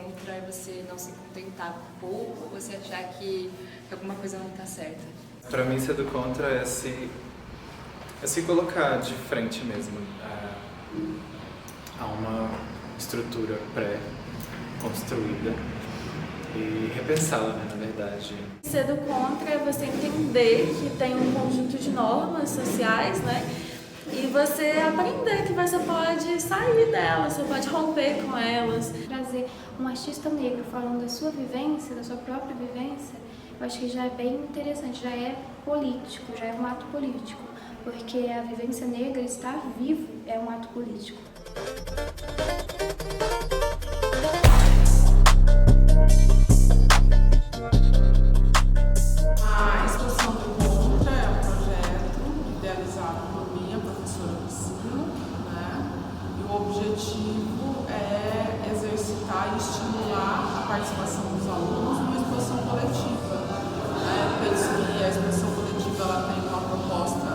contra é você não se contentar com pouco ou você achar que alguma coisa não está certa? Para mim, ser do contra é se colocar de frente mesmo a uma estrutura pré-construída e repensá-la, né, na verdade. Ser do contra é você entender que tem um conjunto de normas sociais, né? E você aprender que você pode sair delas, você pode romper com elas. Trazer um artista negro falando da sua vivência, da sua própria vivência, eu acho que já é bem interessante, já é político, já é um ato político, porque a vivência negra, estar vivo, é um ato político. A Exposição do Contra é um projeto idealizado por mim, a professora Priscila, né? E o objetivo é exercitar e estimular a participação dos alunos numa exposição coletiva. Penso que a exposição coletiva ela tem uma proposta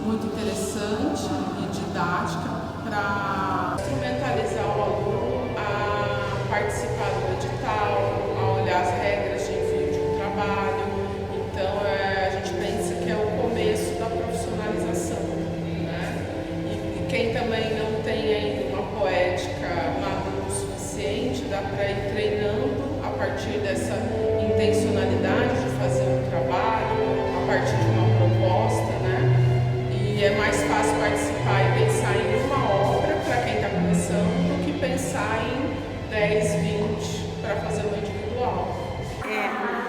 muito interessante e didática para instrumentalizar o aluno a participar do edital, a olhar as regras de envio de um trabalho. Então, a gente pensa que é o começo da profissionalização, né? E quem também não tem ainda uma poética madura o suficiente, dá para ir treinando a partir dessa intencionalidade de fazer um trabalho, a partir de uma proposta, né? E é mais fácil participar e pensar em uma obra para quem está começando do que pensar em 10, 20 para fazer uma individual. O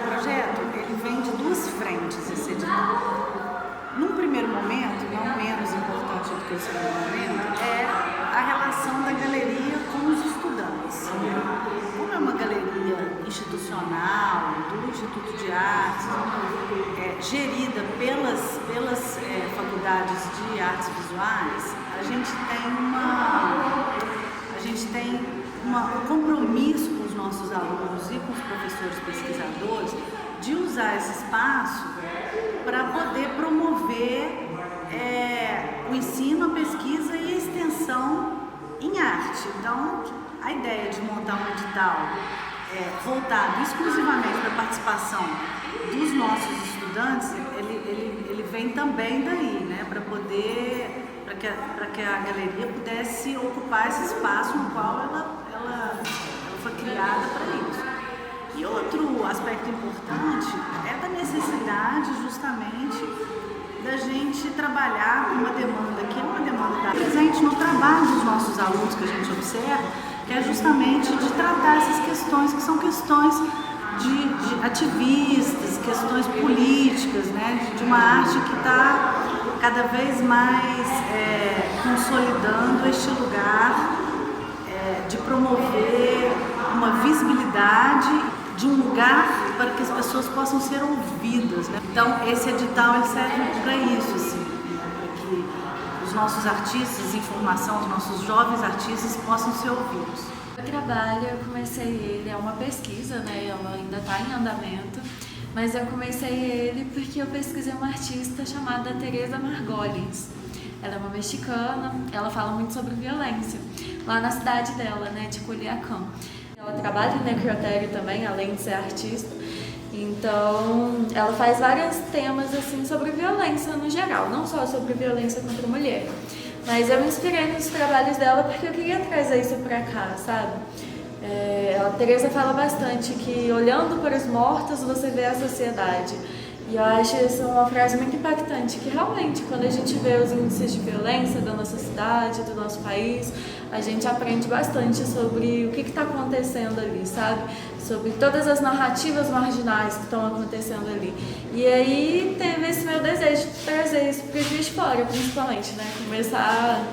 projeto ele vem de duas frentes, esse edital. Num primeiro momento, não menos importante do que o segundo momento, é a relação da galeria com os estudantes. Como é uma galeria institucional, do Instituto de Artes, gerida pelas faculdades de artes visuais, a gente tem um compromisso com os nossos alunos e com os professores pesquisadores de usar esse espaço para poder promover o ensino, a pesquisa e a extensão em arte. Então, a ideia de montar um edital voltado exclusivamente para a participação dos nossos estudantes, ele vem também daí, né, para que a galeria pudesse ocupar esse espaço no qual ela foi criada para isso. E outro aspecto importante é da necessidade justamente da gente trabalhar com uma demanda que é uma demanda presente no trabalho dos nossos alunos, que a gente observa, que é justamente de tratar essas questões que são questões de ativistas, questões políticas, né, de uma arte que está cada vez mais consolidando este lugar de promover uma visibilidade de um lugar para que as pessoas possam ser ouvidas, né? Então, esse edital ele serve para isso, assim, para que os nossos artistas em formação, os nossos jovens artistas possam ser ouvidos. O trabalho, eu comecei ele, é uma pesquisa, né? Ela ainda está em andamento, mas eu comecei ele porque eu pesquisei uma artista chamada Teresa Margolins. Ela é uma mexicana, ela fala muito sobre violência, lá na cidade dela, né, de Culiacán. Ela trabalha em necrotério também, além de ser artista, então ela faz vários temas assim sobre violência no geral, não só sobre violência contra a mulher. Mas eu me inspirei nos trabalhos dela porque eu queria trazer isso pra cá, sabe? A Teresa fala bastante que olhando para os mortos você vê a sociedade. E eu acho isso uma frase muito impactante, que realmente quando a gente vê os índices de violência da nossa cidade, do nosso país, a gente aprende bastante sobre o que está acontecendo ali, sabe? Sobre todas as narrativas marginais que estão acontecendo ali. E aí teve esse meu desejo de trazer isso para o Juiz de Fora, principalmente, né? Começar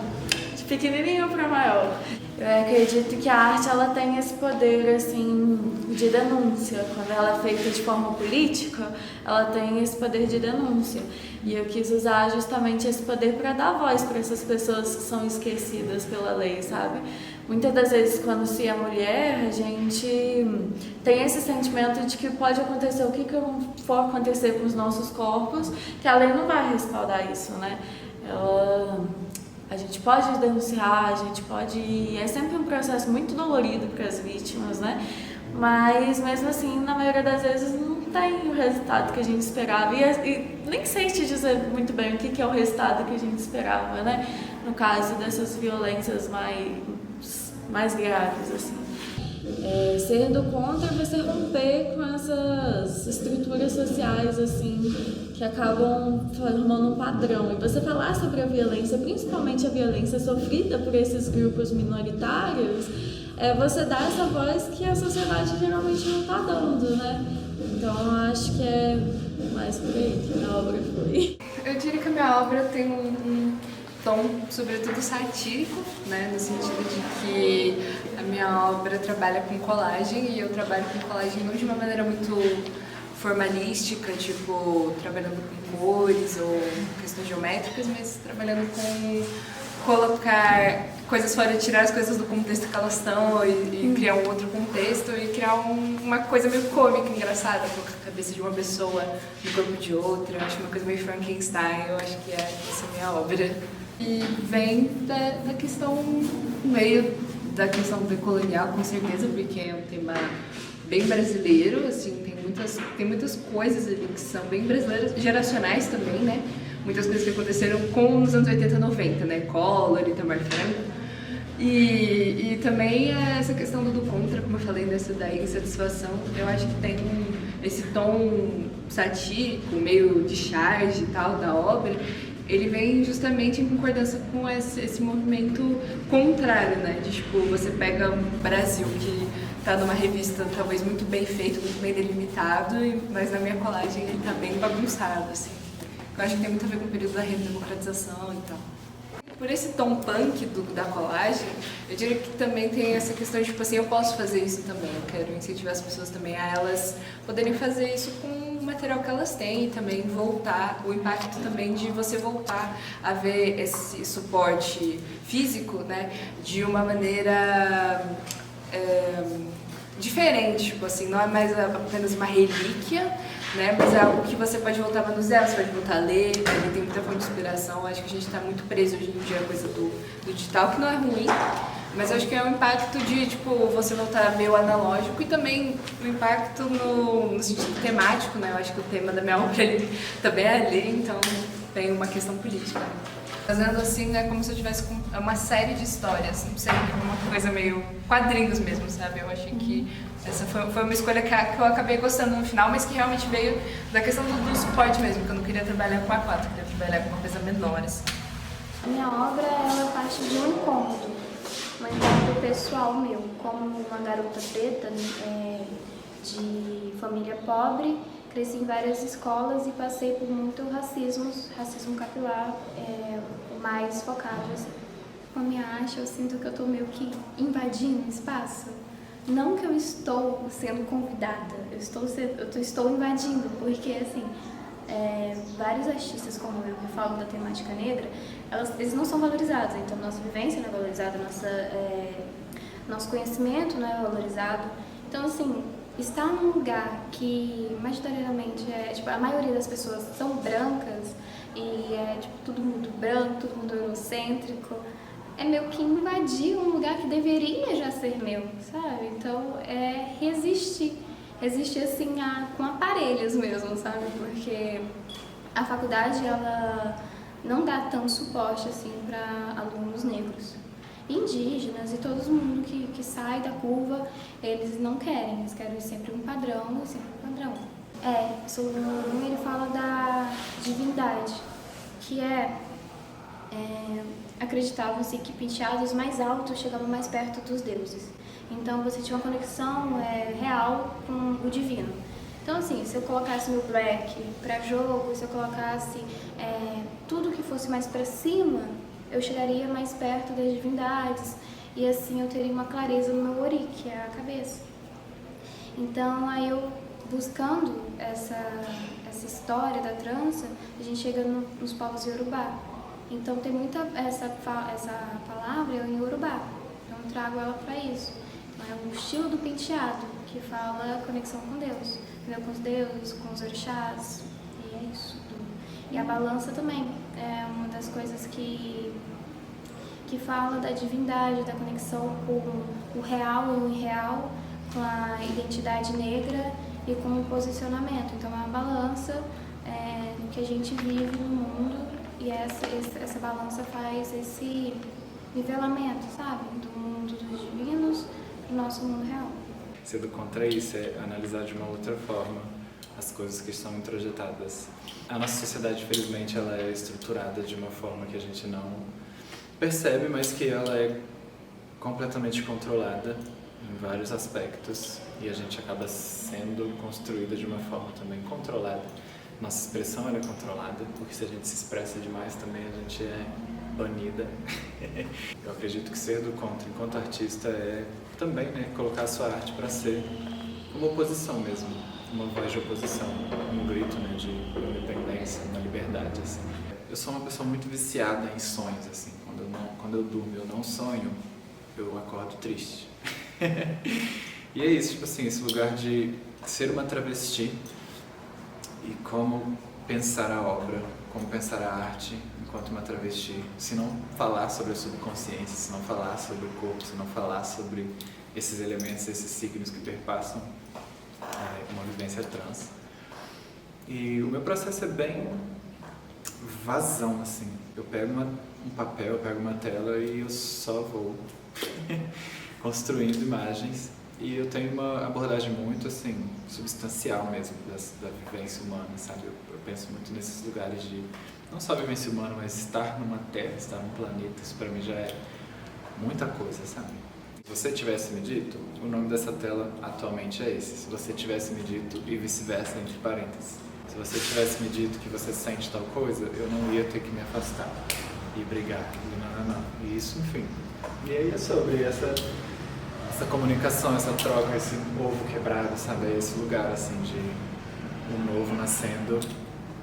de pequenininho para maior. Eu acredito que a arte ela tem esse poder assim, de denúncia. Quando ela é feita de forma política, ela tem esse poder de denúncia. E eu quis usar justamente esse poder para dar voz para essas pessoas que são esquecidas pela lei, sabe? Muitas das vezes, quando se é mulher, a gente tem esse sentimento de que pode acontecer o que for acontecer com os nossos corpos, que a lei não vai respaldar isso, né? a gente pode denunciar, a gente pode... É sempre um processo muito dolorido para as vítimas, né? Mas, mesmo assim, na maioria das vezes não tem o resultado que a gente esperava. E nem sei te dizer muito bem o que é o resultado que a gente esperava, né? No caso dessas violências mais graves, assim. Ser do contra é você romper com essas estruturas sociais, assim, que acabam formando um padrão. E você falar sobre a violência, principalmente a violência sofrida por esses grupos minoritários, você dá essa voz que a sociedade geralmente não está dando, né? Então, eu acho que é mais por aí que a obra foi. Eu diria que a minha obra tem um tom, sobretudo, satírico, né? No sentido de que a minha obra trabalha com colagem e eu trabalho com colagem não de uma maneira muito formalística, tipo, trabalhando com cores ou questões geométricas, mas trabalhando com colocar coisas fora, tirar as coisas do contexto que elas estão e criar um outro contexto e criar uma coisa meio cômica, engraçada, com a cabeça de uma pessoa no corpo de outra. Eu acho uma coisa meio Frankenstein, eu acho que essa é a minha obra. E vem da questão, meio da questão decolonial, com certeza, porque é um tema bem brasileiro, assim, tem muitas coisas ali que são bem brasileiras, geracionais também, né? Muitas coisas que aconteceram nos anos 80 e 90, né? Collor, Itamar Franco. E também essa questão do contra, como eu falei, dessa da insatisfação, eu acho que tem esse tom satírico, meio de charge e tal, da obra, ele vem justamente em concordância com esse movimento contrário, né? De, tipo, você pega um Brasil que tá numa revista talvez muito bem feito, muito bem delimitado, mas na minha colagem ele tá bem bagunçado, assim. Eu acho que tem muito a ver com o período da redemocratização e tal. Por esse tom punk da colagem, eu diria que também tem essa questão de, tipo assim, eu posso fazer isso também. Eu quero incentivar as pessoas também a elas poderem fazer isso com o material que elas têm e também voltar, o impacto também de você voltar a ver esse suporte físico, né, de uma maneira diferente, tipo assim, não é mais apenas uma relíquia, né? Mas é algo que você pode voltar a manusear, você pode voltar a ler, ele tem muita fonte de inspiração. Acho que a gente está muito preso hoje em dia à coisa do digital, que não é ruim, mas eu acho que é um impacto de, tipo, você voltar a ver o analógico e também o impacto no sentido temático, né? Eu acho que o tema da minha obra ele também é ali, então tem uma questão política. Fazendo assim, né, como se eu tivesse uma série de histórias, não sei, uma coisa meio quadrinhos mesmo, sabe? Eu achei que essa foi uma escolha que eu acabei gostando no final, mas que realmente veio da questão do suporte mesmo, que eu não queria trabalhar com A4, eu queria trabalhar com uma coisa menor, assim. A minha obra, ela parte de um encontro pessoal meu, como uma garota preta, de família pobre. Cresci em várias escolas e passei por muito racismo capilar, mais focado assim. Com a minha arte, eu sinto que eu estou meio que invadindo o espaço. Não que eu estou sendo convidada, eu estou invadindo, porque assim, vários artistas como eu que falam da temática negra, eles não são valorizados, então nossa vivência não é valorizada, nosso conhecimento não é valorizado. Então assim, estar num lugar que majoritariamente tipo, a maioria das pessoas são brancas e tipo, todo mundo branco, todo mundo eurocêntrico, é meio que invadir um lugar que deveria já ser meu, sabe? Então resistir assim com aparelhos mesmo, sabe? Porque a faculdade ela não dá tanto suporte assim para alunos negros. Indígenas e todo mundo que sai da curva, eles não querem, eles querem sempre um padrão, sobre o nome ele fala da divindade, que acreditavam-se que penteados mais altos chegavam mais perto dos deuses. Então você tinha uma conexão real com o divino. Então assim, se eu colocasse meu black para jogo, se eu colocasse tudo que fosse mais para cima, eu chegaria mais perto das divindades e assim eu teria uma clareza no meu ori, que é a cabeça. Então aí eu buscando essa história da trança, a gente chega nos povos Yorubá. Então tem muita essa palavra em Yorubá, então eu trago ela para isso. Então, é um estilo do penteado que fala a conexão com Deus, com os deuses, com os orixás, e é isso tudo. E a balança também é uma das coisas que que fala da divindade, da conexão com o real e o irreal, com a identidade negra e com o posicionamento. Então é uma balança que a gente vive no mundo e essa balança faz esse nivelamento, sabe? Do mundo dos divinos para o nosso mundo real. Ser do contra isso é analisar de uma outra forma as coisas que estão introjetadas. A nossa sociedade, infelizmente, ela é estruturada de uma forma que a gente não percebe, mas que ela é completamente controlada em vários aspectos e a gente acaba sendo construída de uma forma também controlada. Nossa expressão ela é controlada, porque se a gente se expressa demais também a gente é banida. Eu acredito que ser do contra enquanto artista é também, né, colocar a sua arte para ser uma oposição mesmo, uma voz de oposição, um grito, né, de independência, uma liberdade, assim. Eu sou uma pessoa muito viciada em sonhos, assim. Quando eu durmo, eu não sonho, eu acordo triste. E é isso, tipo assim, esse lugar de ser uma travesti e como pensar a obra, como pensar a arte enquanto uma travesti, se não falar sobre a subconsciência, se não falar sobre o corpo, se não falar sobre esses elementos, esses signos que perpassam uma vivência trans. E o meu processo é bem vazão, assim. Eu pego um papel, eu pego uma tela e eu só vou construindo imagens. E eu tenho uma abordagem muito, assim, substancial mesmo da vivência humana, sabe? Eu penso muito nesses lugares de, não só vivência humana, mas estar numa terra, estar num planeta. Isso pra mim já é muita coisa, sabe? Se você tivesse me dito, o nome dessa tela atualmente é esse. Se você tivesse me dito, e vice-versa, entre parênteses. Se você tivesse me dito que você sente tal coisa, eu não ia ter que me afastar e brigar. E não. E isso, enfim. E aí é sobre essa comunicação, essa troca, esse ovo quebrado, sabe? É esse lugar, assim, de um novo nascendo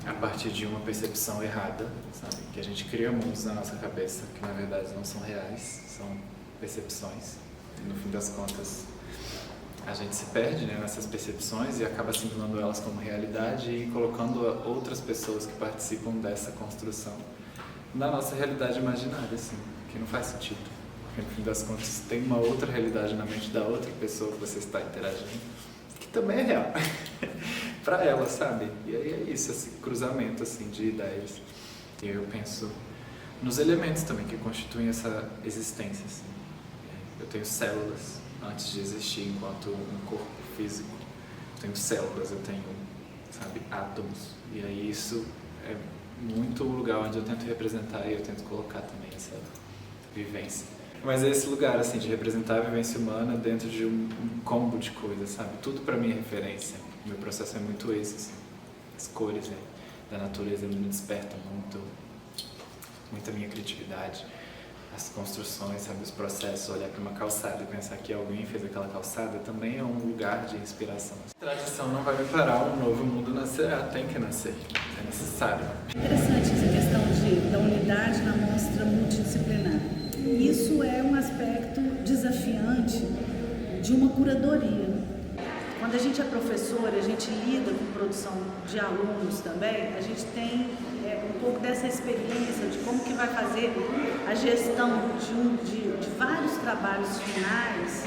a partir de uma percepção errada, sabe? Que a gente cria mundos na nossa cabeça que, na verdade, não são reais, são percepções. E, no fim das contas, a gente se perde, né, nessas percepções e acaba assimilando elas como realidade e colocando outras pessoas que participam dessa construção na nossa realidade imaginária, assim, que não faz sentido. Porque, no fim das contas, tem uma outra realidade na mente da outra pessoa que você está interagindo, que também é real, para ela, sabe? E aí é isso, esse cruzamento, assim, de ideias. E eu penso nos elementos também que constituem essa existência, assim. Eu tenho células antes de existir enquanto um corpo físico. Eu tenho células, eu tenho, sabe, átomos. E aí isso é muito o lugar onde eu tento representar e eu tento colocar também essa vivência. Mas é esse lugar, assim, de representar a vivência humana dentro de um combo de coisas, sabe? Tudo pra mim é referência. O meu processo é muito esse, assim. As cores, né, da natureza me despertam muita minha criatividade. As construções, sabe, os processos, olhar para uma calçada e pensar que alguém fez aquela calçada também é um lugar de inspiração. A tradição não vai me parar, um novo mundo nascerá, tem que nascer, é necessário. Interessante essa questão da unidade na mostra multidisciplinar. Isso é um aspecto desafiante de uma curadoria. Quando a gente é professor, a gente lida com produção de alunos também, a gente tem um pouco dessa experiência de como que vai fazer a gestão de vários trabalhos finais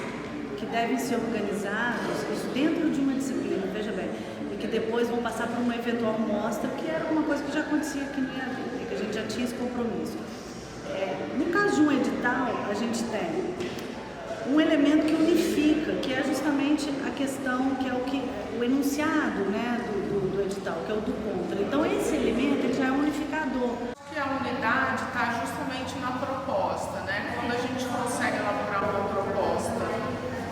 que devem ser organizados, isso dentro de uma disciplina, veja bem, e que depois vão passar por uma eventual mostra, que era uma coisa que já acontecia aqui no IAD, que a gente já tinha esse compromisso. No caso de um edital, a gente tem um elemento que unifica, que é justamente a questão, que é o enunciado, né, do edital, que é o do contra. Então esse elemento ele já é unificador. Que a unidade está justamente na proposta, né? Quando a gente consegue elaborar uma proposta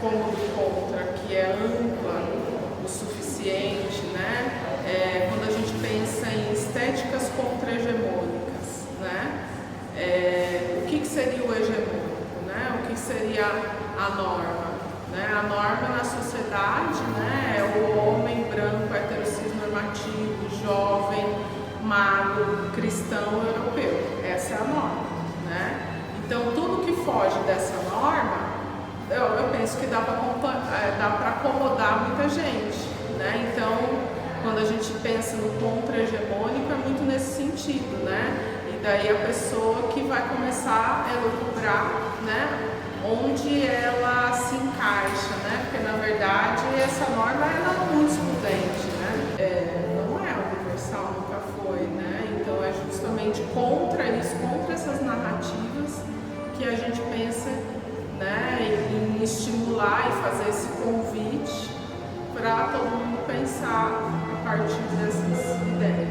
como do contra, que é ampla o suficiente, né? Quando a gente pensa em estéticas contra-hegemônicas, né? O que seria o hegemônico, né? O que seria a norma? Né? A norma na sociedade, né, é o homem branco, heterossexual normativo, jovem, magro, cristão, europeu. Essa é a norma. Né? Então, tudo que foge dessa norma, eu penso que dá para acomodar muita gente. Né? Então, quando a gente pensa no contra-hegemônico, é muito nesse sentido. Né? E daí a pessoa que vai começar a elucubrar, né, onde ela se encaixa, né? Porque na verdade essa norma ela é muito excludente, né? Não é universal, nunca foi, né? Então é justamente contra isso, contra essas narrativas que a gente pensa, né, em estimular e fazer esse convite para todo mundo pensar a partir dessas ideias.